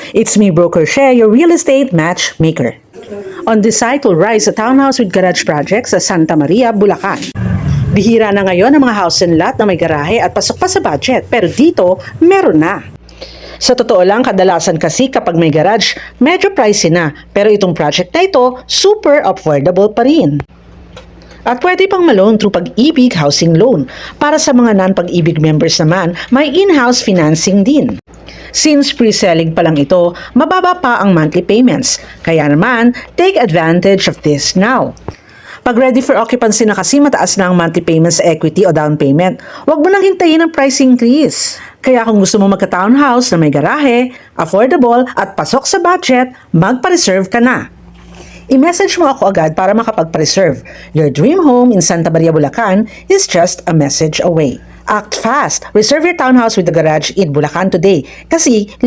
It's me, Broker Share, your real estate matchmaker. On this site will rise a townhouse with garage project sa Santa Maria, Bulacan. Bihira na ngayon ang mga house and lot na may garahe at pasok pa sa budget, pero dito, meron na. Sa totoo lang, kadalasan kasi kapag may garage, medyo pricey na, pero itong project na ito, super affordable pa rin. At pwede pang ma-loan through Pag-ibig Housing Loan. Para sa mga non-Pag-ibig members naman, may in-house financing din. Since pre-selling pa lang ito, mababa pa ang monthly payments. Kaya naman, take advantage of this now. Pag ready for occupancy na kasi mataas na ang monthly payments sa equity o down payment, huwag mo nang hintayin ang price increase. Kaya kung gusto mo magka-townhouse na may garahe, affordable at pasok sa budget, magpa-reserve ka na. I-message mo ako agad para makapagpa-reserve. Your dream home in Santa Maria, Bulacan is just a message away. Act fast! Reserve your townhouse with the garage in Bulacan today kasi